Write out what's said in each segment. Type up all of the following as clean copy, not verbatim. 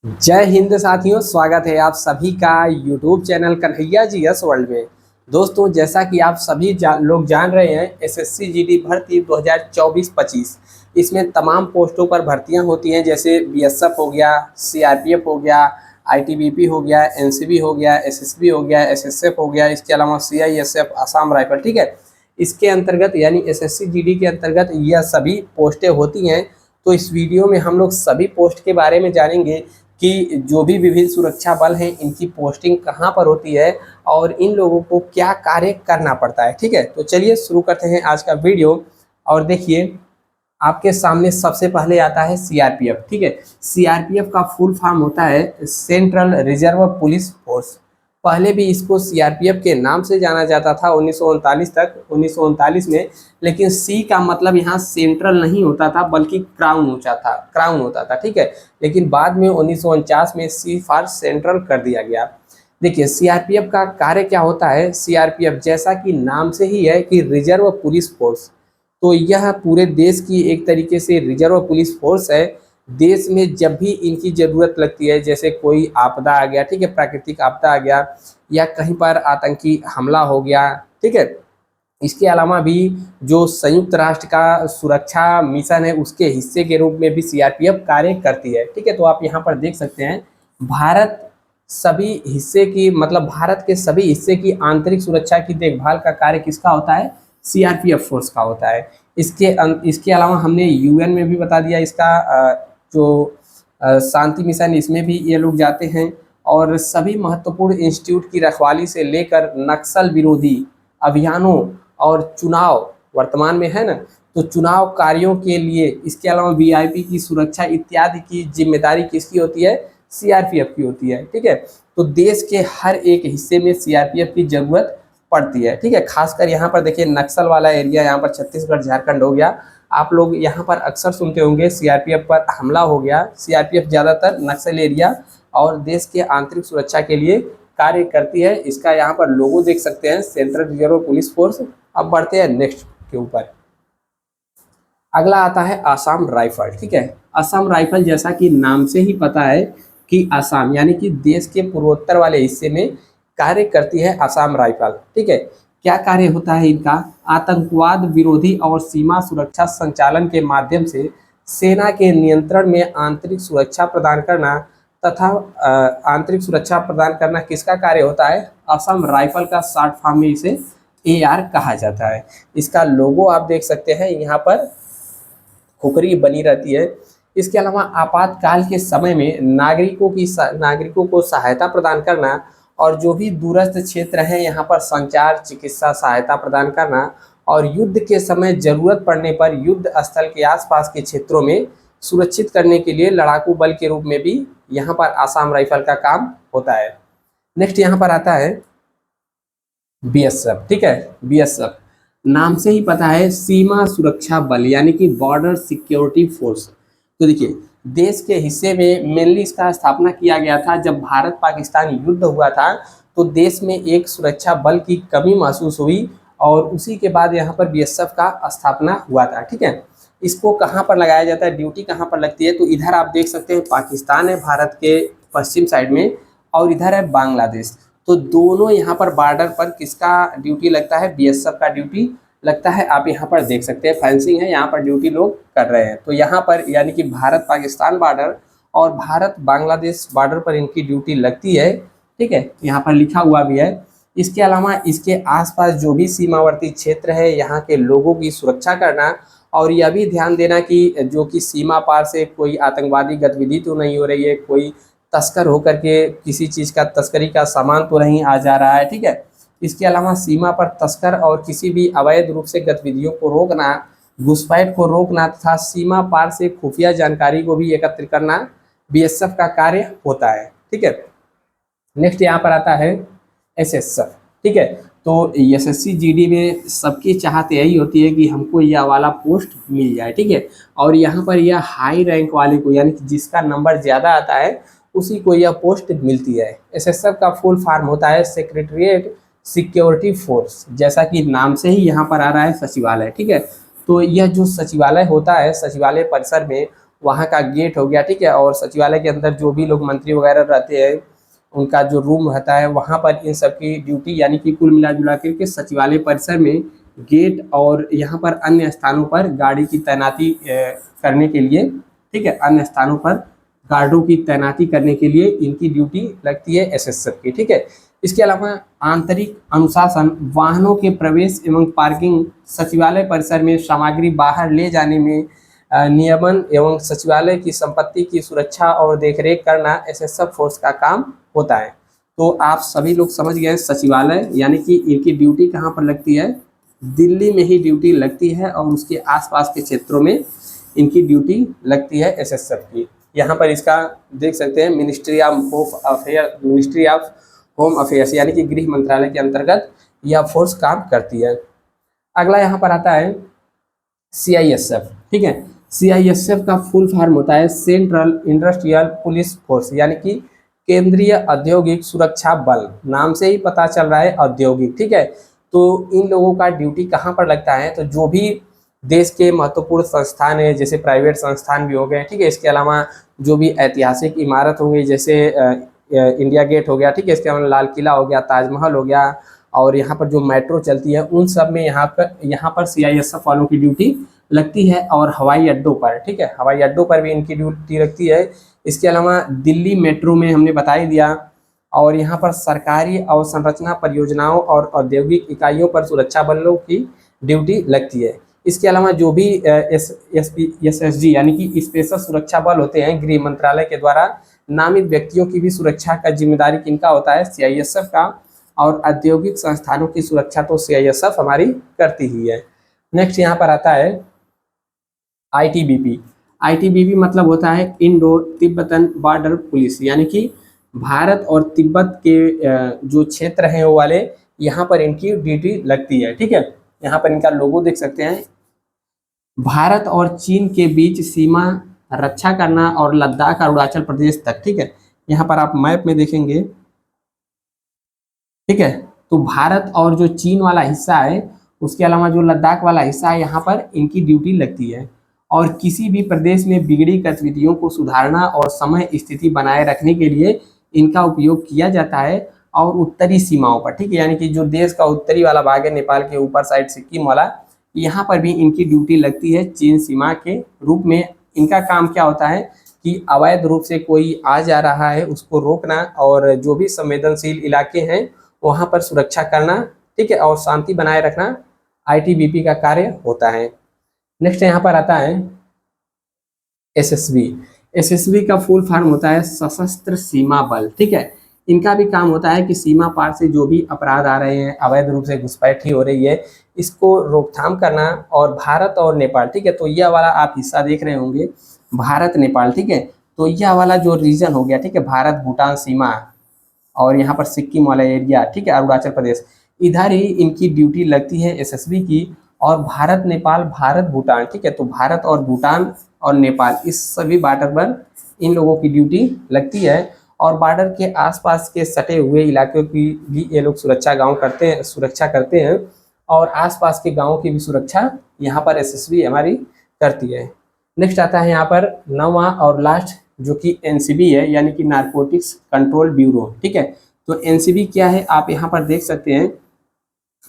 जय हिंद साथियों, स्वागत है आप सभी का YouTube channel Kanhaiya ji yes world में। दोस्तों, जैसा कि आप सभी लोग जान रहे हैं, एसएससी जीडी भर्ती 2024-25 इसमें तमाम पोस्टों पर भर्तियां होती हैं। जैसे बीएसएफ हो गया, सीआरपीएफ हो गया, आईटीबीपी हो गया, एनसीबी हो गया, एसएसबी हो गया, एसएसएफ हो गया, इसके अलावा सीआईएसएफ, असम राइफल। ठीक है, इसके अंतर्गत यानी एसएससी जीडी के अंतर्गत यह सभी पोस्टें होती हैं। तो इस वीडियो में हम लोग सभी पोस्ट के बारे में जानेंगे कि जो भी विभिन्न सुरक्षा बल हैं, इनकी पोस्टिंग कहाँ पर होती है और इन लोगों को क्या कार्य करना पड़ता है। ठीक है, तो चलिए शुरू करते हैं आज का वीडियो। और देखिए, आपके सामने सबसे पहले आता है सीआरपीएफ। ठीक है, सीआरपीएफ का फुल फॉर्म होता है सेंट्रल रिजर्व पुलिस फोर्स। पहले भी इसको सीआरपीएफ के नाम से जाना जाता था 1939 तक, 1939 में। लेकिन सी का मतलब यहाँ सेंट्रल नहीं होता था, बल्कि क्राउन होता था। ठीक है, लेकिन बाद में 1949 में सी फॉर सेंट्रल कर दिया गया। देखिए, सीआरपीएफ का कार्य क्या होता है। सीआरपीएफ जैसा कि नाम से ही है कि रिजर्व पुलिस फोर्स, तो यह पूरे देश की एक तरीके से रिजर्व पुलिस फोर्स है। देश में जब भी इनकी ज़रूरत लगती है, जैसे कोई आपदा आ गया, ठीक है, प्राकृतिक आपदा आ गया, या कहीं पर आतंकी हमला हो गया, ठीक है, इसके अलावा भी जो संयुक्त राष्ट्र का सुरक्षा मिशन है, उसके हिस्से के रूप में भी सीआरपीएफ कार्य करती है। ठीक है, तो आप यहाँ पर देख सकते हैं, भारत सभी हिस्से की मतलब भारत के सभी हिस्से की आंतरिक सुरक्षा की देखभाल का कार्य किसका होता है? सीआरपीएफ फोर्स का होता है। इसके अलावा हमने यूएन में भी बता दिया इसका जो शांति मिशन, इसमें भी ये लोग जाते हैं। और सभी महत्वपूर्ण इंस्टीट्यूट की रखवाली से लेकर नक्सल विरोधी अभियानों और चुनाव, वर्तमान में है ना, तो चुनाव कार्यों के लिए, इसके अलावा वीआईपी की सुरक्षा इत्यादि की जिम्मेदारी किसकी होती है? सीआरपीएफ की होती है। ठीक है, तो देश के हर एक हिस्से में सीआरपीएफ की जरूरत पड़ती है। ठीक है, खासकर यहाँ पर देखिए, नक्सल वाला एरिया, यहाँ पर छत्तीसगढ़ झारखंड हो गया। आप लोग यहाँ पर अक्सर सुनते होंगे सीआरपीएफ पर हमला हो गया। सीआरपीएफ ज़्यादातर नक्सल एरिया और देश के आंतरिक सुरक्षा के लिए कार्य करती है। इसका यहाँ पर लोगो देख सकते हैं, सेंट्रल रिजर्व पुलिस फोर्स। अब बढ़ते हैं नेक्स्ट के ऊपर। अगला आता है असम राइफल। ठीक है, असम राइफल जैसा कि नाम से ही पता है कि असम यानी कि देश के पूर्वोत्तर वाले हिस्से में कार्य करती है असम राइफल। ठीक है, क्या कार्य होता है इनका? आतंकवाद विरोधी और सीमा सुरक्षा संचालन के माध्यम से सेना के नियंत्रण में आंतरिक सुरक्षा प्रदान करना तथा आंतरिक सुरक्षा प्रदान करना किसका कार्य होता है? असम राइफल का शॉर्ट फॉर्म में इसे एआर कहा जाता है। इसका लोगो आप देख सकते हैं, यहाँ पर खुकरी बनी रहती है। इसके अलावा आपातकाल के समय में नागरिकों को सहायता प्रदान करना, और जो भी दूरस्थ क्षेत्र हैं यहाँ पर संचार चिकित्सा सहायता प्रदान करना, और युद्ध के समय जरूरत पड़ने पर युद्ध स्थल के आसपास के क्षेत्रों में सुरक्षित करने के लिए लड़ाकू बल के रूप में भी यहाँ पर आसाम राइफल का काम होता है। नेक्स्ट यहाँ पर आता है बीएसएफ। ठीक है, बीएसएफ नाम से ही पता है सीमा सुरक्षा बल यानी कि बॉर्डर सिक्योरिटी फोर्स। तो देखिए, देश के हिस्से में मेनली इसका स्थापना किया गया था जब भारत पाकिस्तान युद्ध हुआ था। तो देश में एक सुरक्षा बल की कमी महसूस हुई और उसी के बाद यहाँ पर बीएसएफ का स्थापना हुआ था। ठीक है, इसको कहाँ पर लगाया जाता है, ड्यूटी कहाँ पर लगती है? तो इधर आप देख सकते हैं, पाकिस्तान है भारत के पश्चिम साइड में, और इधर है बांग्लादेश। तो दोनों यहाँ पर बॉर्डर पर किसका ड्यूटी लगता है? बीएसएफ का ड्यूटी लगता है। आप यहाँ पर देख सकते हैं, फेंसिंग है, यहाँ पर ड्यूटी लोग कर रहे हैं। तो यहाँ पर यानी कि भारत पाकिस्तान बॉर्डर और भारत बांग्लादेश बॉर्डर पर इनकी ड्यूटी लगती है। ठीक है, यहाँ पर लिखा हुआ भी है। इसके अलावा इसके आसपास जो भी सीमावर्ती क्षेत्र है, यहाँ के लोगों की सुरक्षा करना, और यह भी ध्यान देना कि जो कि सीमा पार से कोई आतंकवादी गतिविधि तो नहीं हो रही है, कोई तस्कर होकर के किसी चीज़ का तस्करी का सामान तो नहीं आ जा रहा है। ठीक है, इसके अलावा सीमा पर तस्कर और किसी भी अवैध रूप से गतिविधियों को रोकना, घुसपैठ को रोकना तथा सीमा पार से खुफिया जानकारी को भी एकत्र करना बीएसएफ का कार्य होता है। ठीक है, नेक्स्ट यहाँ पर आता है एसएसएफ। ठीक है, तो एसएससी जीडी में सबकी चाहत यही होती है कि हमको यह वाला पोस्ट मिल जाए। ठीक है, और यहाँ पर यह हाई रैंक वाले को यानी कि जिसका नंबर ज़्यादा आता है उसी को यह पोस्ट मिलती है। एसएसएफ का फुल फॉर्म होता है सेक्रेटरीट सिक्योरिटी फोर्स, जैसा कि नाम से ही यहाँ पर आ रहा है सचिवालय। ठीक है, तो यह जो सचिवालय होता है, सचिवालय परिसर में वहाँ का गेट हो गया, ठीक है। और सचिवालय के अंदर जो भी लोग मंत्री वगैरह रहते हैं उनका जो रूम रहता है वहाँ पर इन सब की ड्यूटी, यानी कि कुल मिला जुला के सचिवालय परिसर में गेट और यहाँ पर अन्य स्थानों पर गाड़ी की तैनाती करने के लिए, ठीक है, अन्य स्थानों पर गार्डों की तैनाती करने के लिए इनकी ड्यूटी लगती है एसएसएफ की, ठीक है। इसके अलावा आंतरिक अनुशासन, वाहनों के प्रवेश एवं पार्किंग, सचिवालय परिसर में सामग्री बाहर ले जाने में नियमन एवं सचिवालय की संपत्ति की सुरक्षा और देखरेख करना एसएसएफ फोर्स का काम होता है। तो आप सभी लोग समझ गए सचिवालय यानी कि इनकी ड्यूटी कहाँ पर लगती है, दिल्ली में ही ड्यूटी लगती है और उसके आसपास के क्षेत्रों में इनकी ड्यूटी लगती है एसएसएफ की। यहाँ पर इसका देख सकते हैं मिनिस्ट्री ऑफ होम अफेयर्स यानी कि गृह मंत्रालय के अंतर्गत यह फोर्स काम करती है। अगला यहाँ पर आता है सीआईएसएफ, ठीक है। सीआईएसएफ का फुल फॉर्म होता है सेंट्रल इंडस्ट्रियल पुलिस फोर्स, यानी कि केंद्रीय औद्योगिक सुरक्षा बल। नाम से ही पता चल रहा है औद्योगिक, ठीक है। तो इन लोगों का ड्यूटी कहाँ पर लगता है, तो जो भी देश के महत्वपूर्ण संस्थान है, जैसे प्राइवेट संस्थान भी हो गए, ठीक है, इसके अलावा जो भी ऐतिहासिक इमारत होंगी, जैसे इंडिया गेट हो गया, ठीक है, इसके अलावा लाल किला हो गया, ताजमहल हो गया, और यहाँ पर जो मेट्रो चलती है उन सब में यहाँ पर सीआईएसएफ वालों की ड्यूटी लगती है। और हवाई अड्डों पर, ठीक है, हवाई अड्डों पर भी इनकी ड्यूटी लगती है। इसके अलावा दिल्ली मेट्रो में हमने बता ही दिया। और यहाँ पर सरकारी अवसंरचना परियोजनाओं और औद्योगिक इकाइयों पर सुरक्षा बलों की ड्यूटी लगती है। इसके अलावा जो भी एसएसजी यानी कि स्पेशल सुरक्षा बल होते हैं, गृह मंत्रालय के द्वारा नामित व्यक्तियों की भी सुरक्षा का जिम्मेदारी किनका होता है, सीआईएसएफ का। और औद्योगिक संस्थानों की सुरक्षा तो सीआईएसएफ हमारी करती ही है। नेक्स्ट यहाँ पर आता है आईटीबीपी। आईटीबीपी मतलब होता है इंडो तिब्बतन बॉर्डर पुलिस, यानी कि भारत और तिब्बत के जो क्षेत्र हैं वो वाले, यहाँ पर इनकी ड्यूटी लगती है, ठीक है। यहाँ पर इनका लोगो देख सकते हैं, भारत और चीन के बीच सीमा रक्षा करना और लद्दाख और अरुणाचल प्रदेश तक, ठीक है। यहाँ पर आप मैप में देखेंगे, ठीक है, तो भारत और जो चीन वाला हिस्सा है उसके अलावा जो लद्दाख वाला हिस्सा है यहाँ पर इनकी ड्यूटी लगती है। और किसी भी प्रदेश में बिगड़ी गतिविधियों को सुधारना और समय स्थिति बनाए रखने के लिए इनका उपयोग किया जाता है। और उत्तरी सीमाओं पर, ठीक है, यानी कि जो देश का उत्तरी वाला भाग है, नेपाल के ऊपर साइड सिक्किम वाला, यहाँ पर भी इनकी ड्यूटी लगती है चीन सीमा के रूप में। इनका काम क्या होता है कि अवैध रूप से कोई आ जा रहा है उसको रोकना, और जो भी संवेदनशील इलाके हैं वहाँ पर सुरक्षा करना, ठीक है, और शांति बनाए रखना आईटीबीपी का कार्य होता है। नेक्स्ट यहाँ पर आता है एसएसबी। एसएसबी का फुल फॉर्म होता है सशस्त्र सीमा बल, ठीक है। इनका भी काम होता है कि सीमा पार से जो भी अपराध आ रहे हैं, अवैध रूप से घुसपैठी हो रही है, इसको रोकथाम करना। और भारत और नेपाल, ठीक है, तो यह वाला आप हिस्सा देख रहे होंगे भारत नेपाल, ठीक है, तो यह वाला जो रीजन हो गया, ठीक है, भारत भूटान सीमा, और यहाँ पर सिक्किम वाला एरिया, ठीक है, अरुणाचल प्रदेश, इधर ही इनकी ड्यूटी लगती है एसएसबी की। और भारत नेपाल, भारत भूटान, ठीक है, तो भारत और भूटान और नेपाल इस सभी बॉर्डर पर इन लोगों की ड्यूटी लगती है। और बॉर्डर के आसपास के सटे हुए इलाकों की भी ये लोग सुरक्षा करते हैं। और आसपास के गांवों की भी सुरक्षा यहाँ पर एसएसबी हमारी करती है। नेक्स्ट आता है यहाँ पर 9वां और लास्ट, जो कि एनसीबी है, यानी कि नारकोटिक्स कंट्रोल ब्यूरो, ठीक है। तो एनसीबी क्या है आप यहाँ पर देख सकते हैं,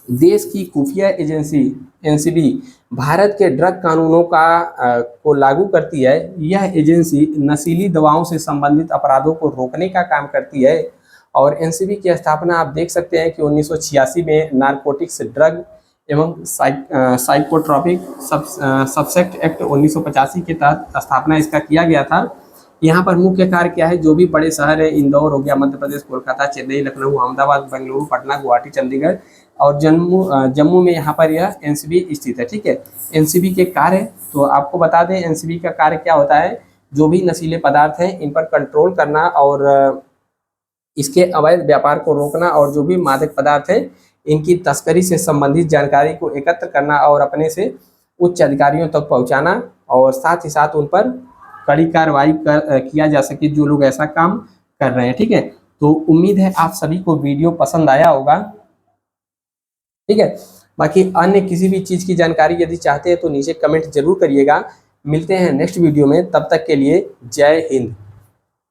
देश की खुफिया एजेंसी एनसीबी भारत के ड्रग कानूनों को लागू करती है। यह एजेंसी नशीली दवाओं से संबंधित अपराधों को रोकने का काम करती है। और एनसीबी की स्थापना आप देख सकते हैं कि 1986 में नारकोटिक्स ड्रग एवं साइकोट्रॉपिक सब्सेक्ट एक्ट 1985 के तहत स्थापना इसका किया गया था। यहाँ पर मुख्य कार्य क्या है, जो भी बड़े शहर है, इंदौर हो गया मध्य प्रदेश, कोलकाता, चेन्नई, लखनऊ, अहमदाबाद, बेंगलुरु, पटना, गुवाहाटी, चंडीगढ़ और जम्मू में यहाँ पर यह एनसीबी स्थित है, ठीक है। एनसीबी के कार्य तो आपको बता दें, एनसीबी का कार्य क्या होता है, जो भी नशीले पदार्थ हैं इन पर कंट्रोल करना और इसके अवैध व्यापार को रोकना, और जो भी मादक पदार्थ है इनकी तस्करी से संबंधित जानकारी को एकत्र करना और अपने से उच्च अधिकारियों तक पहुँचाना, और साथ ही साथ उन पर कड़ी कार्रवाई किया जा सके जो लोग ऐसा काम कर रहे हैं, ठीक है। तो उम्मीद है आप सभी को वीडियो पसंद आया होगा, ठीक है। बाकी अन्य किसी भी चीज़ की जानकारी यदि चाहते हैं तो नीचे कमेंट जरूर करिएगा। मिलते हैं नेक्स्ट वीडियो में, तब तक के लिए जय हिंद।